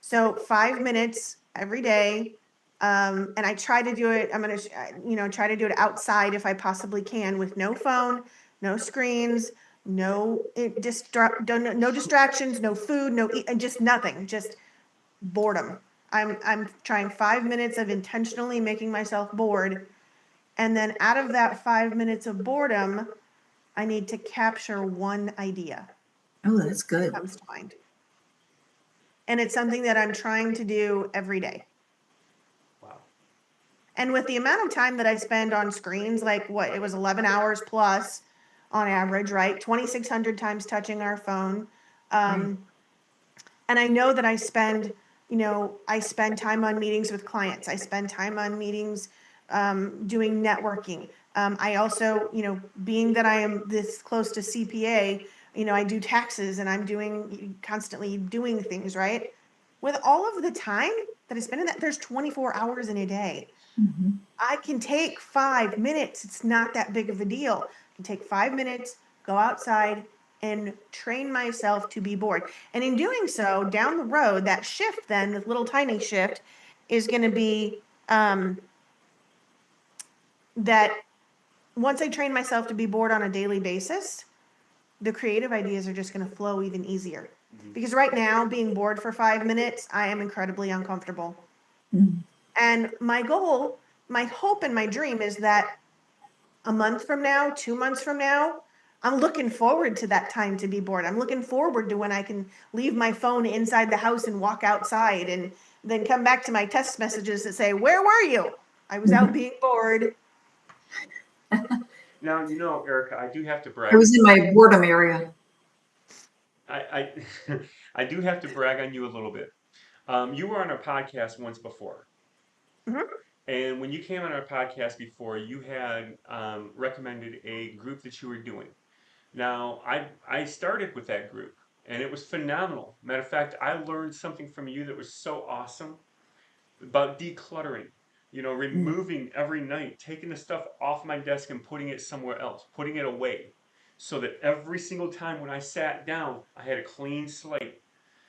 So 5 minutes every day. And I try to do it. I'm going to, try to do it outside if I possibly can, with no phone, no screens, no no distractions, no food, and just nothing, just boredom. I'm trying 5 minutes of intentionally making myself bored. And then out of that 5 minutes of boredom, I need to capture one idea
Oh, that's
that
good.
comes to mind. And it's something that I'm trying to do every day.
Wow.
And with the amount of time that I spend on screens, like it was 11 hours plus on average, right? 2,600 times touching our phone. And I know that I spend time on meetings with clients. I spend time on meetings doing networking. I also, being that I am this close to CPA, I do taxes and I'm constantly doing things, right? With all of the time that I spend in that, there's 24 hours in a day.
Mm-hmm.
I can take 5 minutes. It's not that big of a deal. I can take 5 minutes, go outside, and train myself to be bored. And in doing so, down the road, that shift, then, the little tiny shift, is going to be that once I train myself to be bored on a daily basis, the creative ideas are just going to flow even easier.
Mm-hmm.
Because right now, being bored for 5 minutes, I am incredibly uncomfortable.
Mm-hmm.
And my goal, my hope, and my dream is that a month from now, 2 months from now, I'm looking forward to that time to be bored. I'm looking forward to when I can leave my phone inside the house and walk outside and then come back to my text messages that say, "Where were you? I was out being bored."
Now, Erica, I do have to
I
brag.
was in my boredom area.
I I do have to brag on you a little bit. You were on our podcast once before,
Mhm.
and when you came on our podcast before, you had recommended a group that you were doing. Now, I started with that group, and it was phenomenal. Matter of fact, I learned something from you that was so awesome about decluttering.
Mm.
Removing every night, taking the stuff off my desk and putting it somewhere else, putting it away, so that every single time when I sat down, I had a clean slate.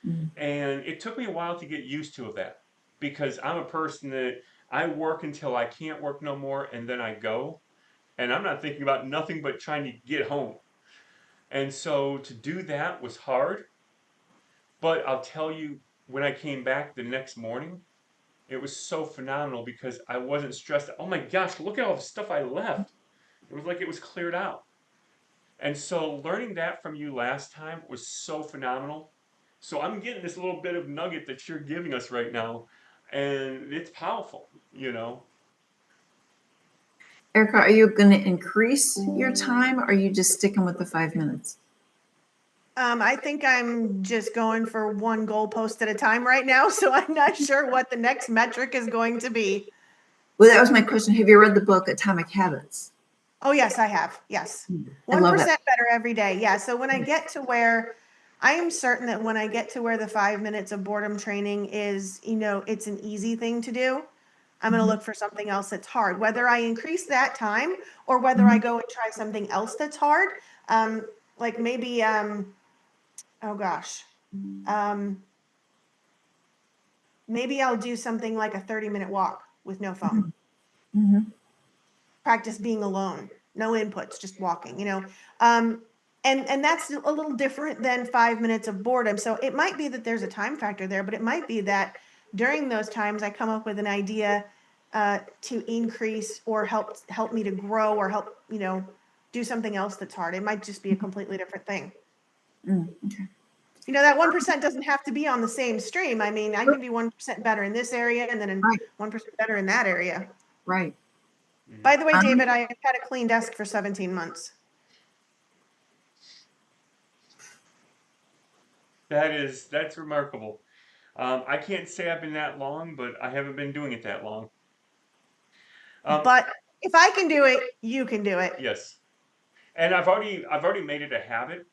Mm.
And it took me a while to get used to that, because I'm a person that I work until I can't work no more, and then I go, and I'm not thinking about nothing but trying to get home. And so to do that was hard, but I'll tell you, when I came back the next morning, It was so phenomenal because I wasn't stressed. Oh my gosh, look at all the stuff I left. It was like it was cleared out. And so learning that from you last time was so phenomenal. So I'm getting this little bit of nugget that you're giving us right now, and it's powerful, you know.
Erica, are you going to increase your time or are you just sticking with the 5 minutes?
I think I'm just going for one goalpost at a time right now, so I'm not sure what the next metric is going to be.
Well, that was my question. Have you read the book Atomic Habits?
Oh, yes, I have. Yes.
I love that.
1% better every day. Yeah. So when I get to where I am certain that when I get to where the 5 minutes of boredom training is, it's an easy thing to do, I'm going to
Mhm.
look for something else that's hard, whether I increase that time or whether I
Mhm.
go and try something else that's hard. Um, like maybe, oh gosh, um, maybe I'll do something like a 30-minute walk with no phone.
Mhm.
Practice being alone, no inputs, just walking, um, and that's a little different than 5 minutes of boredom. So it might be that there's a time factor there, but it might be that during those times I come up with an idea to increase or help me to grow or help do something else that's hard. It might just be a completely different thing.
Okay.
That 1% doesn't have to be on the same stream. I mean, I can be 1% better in this area and then
Right.
1% better in that area.
Right.
By the way,
Um,
David, I had a clean desk for 17 months.
That's remarkable. I can't say I've been that long, but I haven't been doing it that long.
But if I can do it, you can do it.
Yes, and I've already made it a habit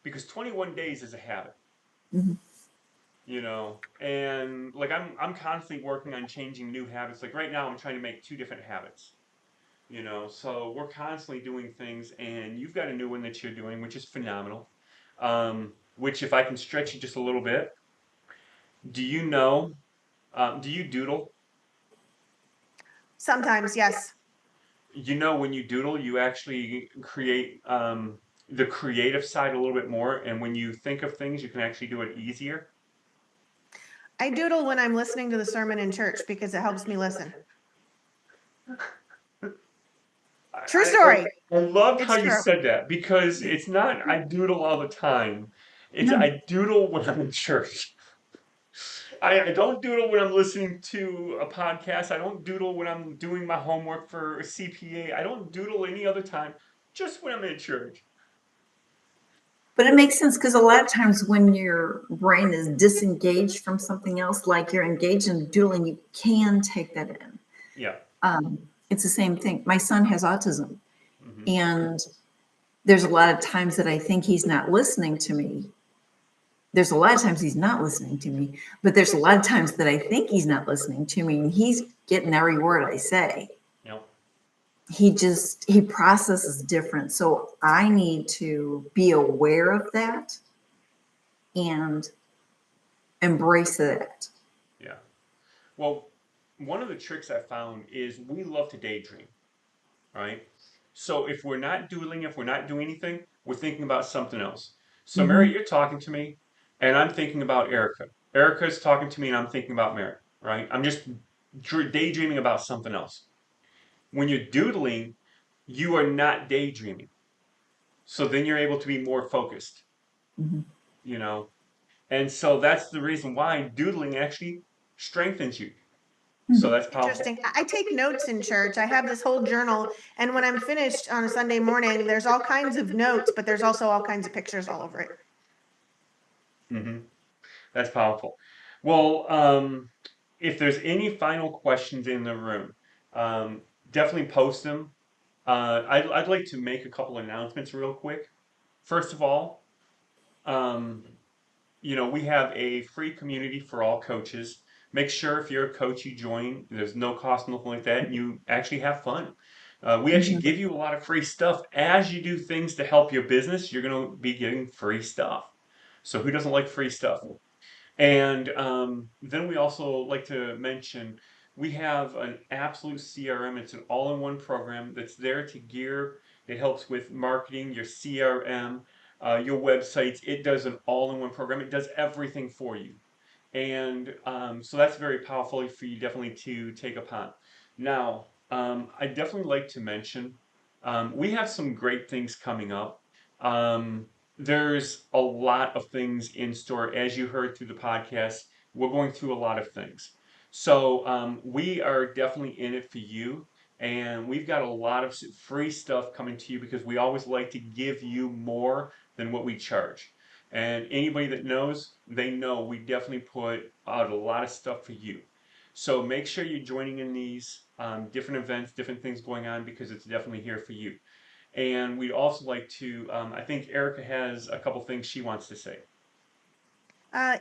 because 21 days is a habit,
mhm.
you know. And like I'm constantly working on changing new habits. Like right now, I'm trying to make two different habits. So we're constantly doing things, and you've got a new one that you're doing, which is phenomenal. Which, if I can stretch you just a little bit, do you know? Do you doodle?
Sometimes, yes.
When you doodle, you actually create the creative side a little bit more, and when you think of things, you can actually do it easier.
I doodle when I'm listening to the sermon in church because it helps me listen. True
I, I,
story.
I loved how
It's
you
true.
said that because it's not I doodle all the time. It's
No.
I doodle when I'm in church. I don't doodle when I'm listening to a podcast. I don't doodle when I'm doing my homework for a CPA. I don't doodle any other time, just when I'm in church.
But it makes sense because a lot of times when your brain is disengaged from something else, like you're engaged in doodling, you can take that in.
Yeah.
It's the same thing. My son has autism,
Hmm.
and there's a lot of times that I think he's not listening to me. There's a lot of times he's not listening to me, but there's a lot of times that I think he's not listening to me, and he's getting every word I say.
Yep.
He processes different. So I need to be aware of that and embrace that.
Yeah. Well, one of the tricks I found is we love to daydream, right? So if we're not doodling, if we're not doing anything, we're thinking about something else. So Mary,
Mhm.
you're talking to me, and I'm thinking about Erica. Erica's talking to me, and I'm thinking about Mary, right? I'm just daydreaming about something else. When you're doodling, you are not daydreaming. So then you're able to be more focused,
Mhm.
you know? And so that's the reason why doodling actually strengthens you. So
Mhm.
that's powerful.
Interesting. I take notes in church. I have this whole journal, and when I'm finished on a Sunday morning, there's all kinds of notes, but there's also all kinds of pictures all over it.
Hmm. That's powerful. Well, if there's any final questions in the room, um, definitely post them. I'd like to make a couple announcements real quick. First of all, um, we have a free community for all coaches. Make sure if you're a coach, you join. There's no cost, nothing like that, and you actually have fun. We actually
Mhm.
give you a lot of free stuff. As you do things to help your business, you're going to be getting free stuff. So who doesn't like free stuff? And then we also like to mention we have an absolute CRM. It's an all-in-one program that's there to gear. It helps with marketing, your CRM, your websites. It does an all-in-one program. It does everything for you. And so that's very powerful for you definitely to take upon. Now, I definitely like to mention we have some great things coming up. Um, there's a lot of things in store. As you heard through the podcast, we're going through a lot of things. So we are definitely in it for you. And we've got a lot of free stuff coming to you because we always like to give you more than what we charge. And anybody that knows, they know we definitely put out a lot of stuff for you. So make sure you're joining in these different events, different things going on because it's definitely here for you. And we'd also like to, I think Erica has a couple things she wants to say.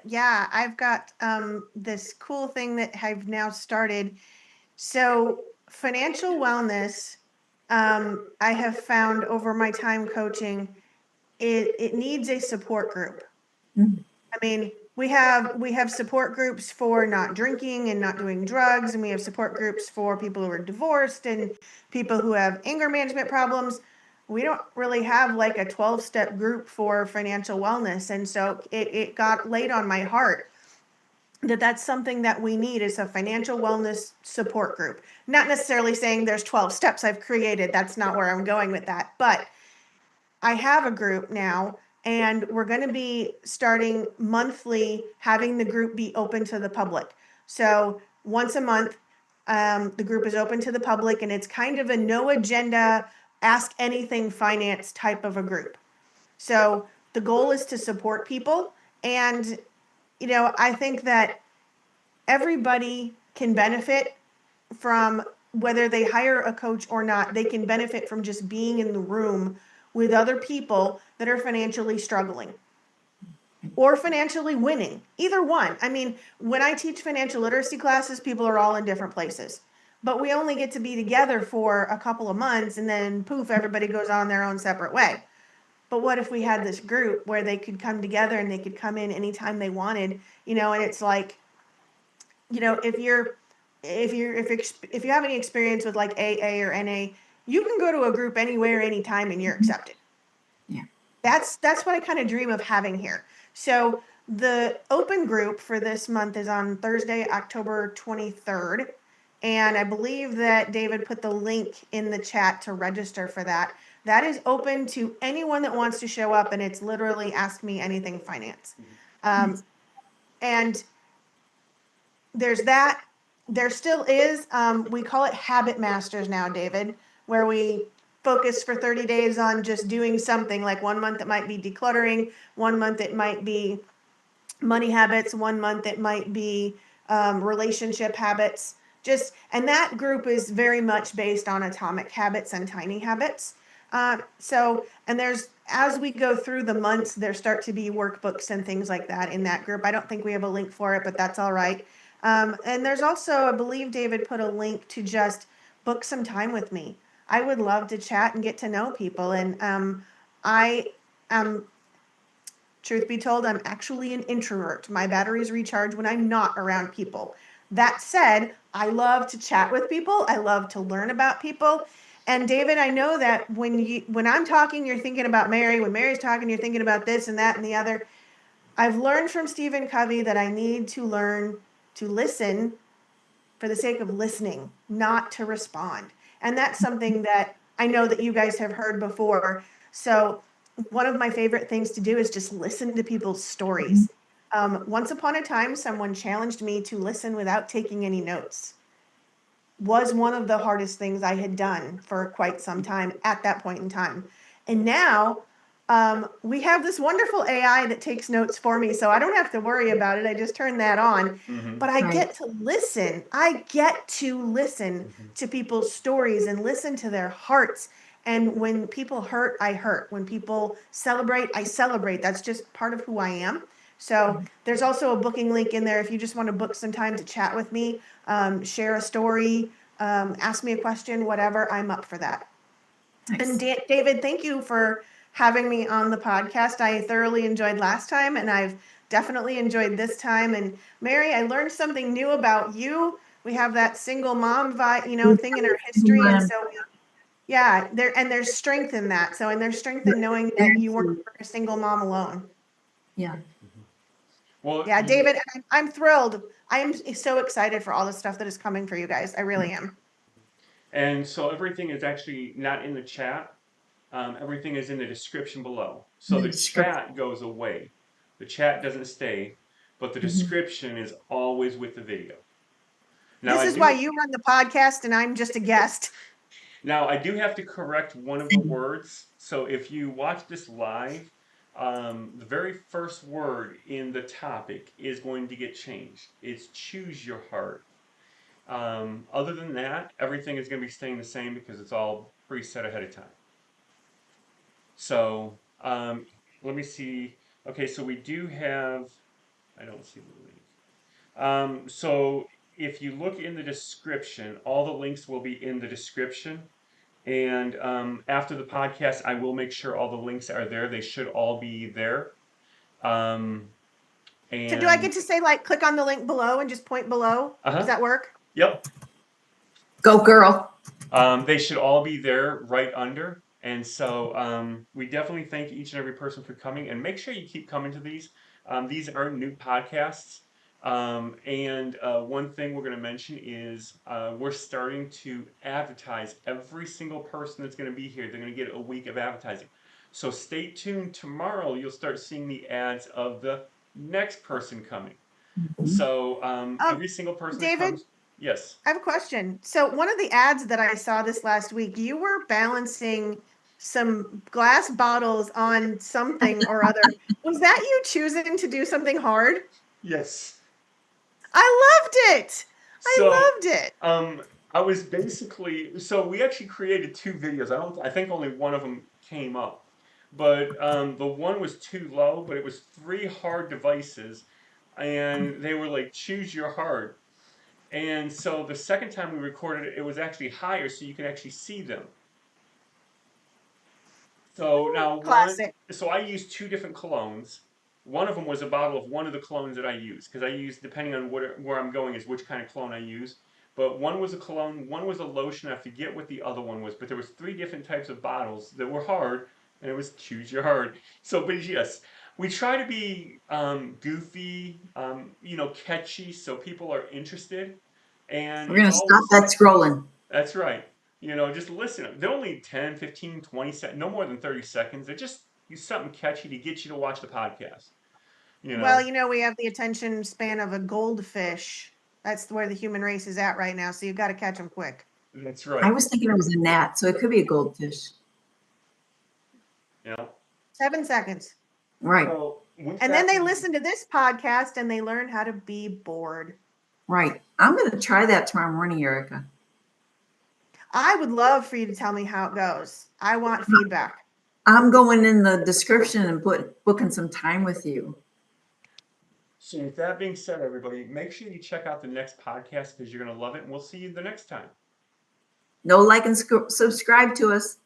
Yeah, I've got this cool thing that I've now started. So, financial wellness, I have found over my time coaching, it needs a support group.
Mm.
I mean, we have support groups for not drinking and not doing drugs, and we have support groups for people who are divorced and people who have anger management problems. We don't really have like a 12-step group for financial wellness. And so it got laid on my heart that that's something that we need is a financial wellness support group. Not necessarily saying there's 12 steps I've created. That's not where I'm going with that. But I have a group now, and we're going to be starting monthly, having the group be open to the public. So once a month, the group is open to the public, and it's kind of a no agenda, ask anything finance type of a group. So the goal is to support people. And, I think that everybody can benefit from whether they hire a coach or not. They can benefit from just being in the room with other people that are financially struggling or financially winning. Either one. I mean, when I teach financial literacy classes, people are all in different places. But we only get to be together for a couple of months and then poof, everybody goes on their own separate way. But what if we had this group where they could come together and they could come in anytime they wanted, and it's like, if you have any experience with like AA or NA, you can go to a group anywhere, anytime, and you're accepted.
Yeah.
That's what I kind of dream of having here. So the open group for this month is on Thursday, October 23rd. And I believe that David put the link in the chat to register for that. That is open to anyone that wants to show up, and it's literally Ask Me Anything Finance. And there's that. There still is, we call it Habit Masters now, David, where we focus for 30 days on just doing something. Like 1 month it might be decluttering, 1 month it might be money habits, 1 month it might be relationship habits. And that group is very much based on atomic habits and tiny habits. And as we go through the months, there start to be workbooks and things like that in that group. I don't think we have a link for it, but that's all right. And there's also, I believe David put a link to just book some time with me. I would love to chat and get to know people. And I am, truth be told, I'm actually an introvert. My batteries recharge when I'm not around people. That said, I love to chat with people. I love to learn about people. And David, I know that when I'm talking, you're thinking about Mary. When Mary's talking, you're thinking about this and that and the other. I've learned from Stephen Covey that I need to learn to listen for the sake of listening, not to respond. And that's something that I know that you guys have heard before. So one of my favorite things to do is just listen to people's stories. Once upon a time, someone challenged me to listen without taking any notes. Was one of the hardest things I had done for quite some time at that point in time. And now we have this wonderful AI that takes notes for me, so I don't have to worry about it. I just turn that on. But I
Right.
get to listen. I get to listen to people's stories and listen to their hearts. And when people hurt, I hurt. When people celebrate, I celebrate. That's just part of who I am. So there's also a booking link in there if you just want to book some time to chat with me, share a story, ask me a question, whatever. I'm up for that. And
Nice.
David, thank you for having me on the podcast. I thoroughly enjoyed last time, and I've definitely enjoyed this time. And Mary, I learned something new about you. We have that single mom thing in our history, and so yeah, there's strength in that. So, and there's strength in knowing that you weren't a single mom alone.
Yeah.
Well,
Yeah, David, I'm thrilled. I am so excited for all the stuff that is coming for you guys. I really am.
and so everything is actually not in the chat. Everything is in the description below. So the chat goes away. The chat doesn't stay, but the
Mhm.
description is always with the video. Now
This
I
is why
do.
you run the podcast and I'm just a guest.
Now I do have to correct one of the words. So if you watch this live, the very first word in the topic is going to get changed. It's choose your heart. Other than that, everything is going to be staying the same because it's all preset ahead of time. So let me see. Okay, so we do have. I don't see the link. So if you look in the description, all the links will be in the description. And after the podcast, I will make sure all the links are there. They should all be there. Um,
So do I
and
get to say like click on the link below and just point below? Does
uh-huh.
that work?
Yep.
Go girl.
They should all be there right under. And so we definitely thank each and every person for coming. And make sure you keep coming to these. These are new podcasts. And one thing we're going to mention is we're starting to advertise every single person that's going to be here. They're going to get a week of advertising. So stay tuned. Tomorrow, you'll start seeing the ads of the next person coming. So
Um,
every single person that
David,
comes, yes.
I have a question. So one of the ads that I saw this last week, you were balancing some glass bottles on something or other. Was that you choosing to do something hard?
Yes.
I loved it.
So,
I loved it.
um, I was basically so we actually created two videos. I think only one of them came up, but the one was too low. But it was three hard devices, and they were like choose your heart. And so the second time we recorded it, it was actually higher, so you can actually see them. So now
Classic.
so I used two different colognes. One of them was a bottle of one of the colognes that I use because I use depending on where I'm going is which kind of cologne I use. But one was a cologne, one was a lotion. I forget what the other one was, but there was three different types of bottles that were hard, and it was choose your heart. So, but yes, we try to be goofy, catchy, so people are interested, and
We're
it's
gonna stop
always
that scrolling.
that's right. Just listen. They're only 10, 15, 20 seconds, no more than 30 seconds. They're just something catchy to get you to watch the podcast. You
Well,
know,
we have the attention span of a goldfish. That's where the human race is at right now. So you've got to catch them quick.
that's
I
right.
was thinking it was a gnat, so it could be a goldfish.
You know,
7 seconds.
Right,
so with
And then
that
they
being,
listen to this podcast and they learn how to be bored.
right. I'm gonna try that tomorrow morning, Erica.
I would love for you to tell me how it goes. I want feedback.
I'm going in the description and booking some time with you.
so with that being said, everybody, make sure you check out the next podcast because you're gonna love it, and we'll see you the next time.
No like and subscribe to us.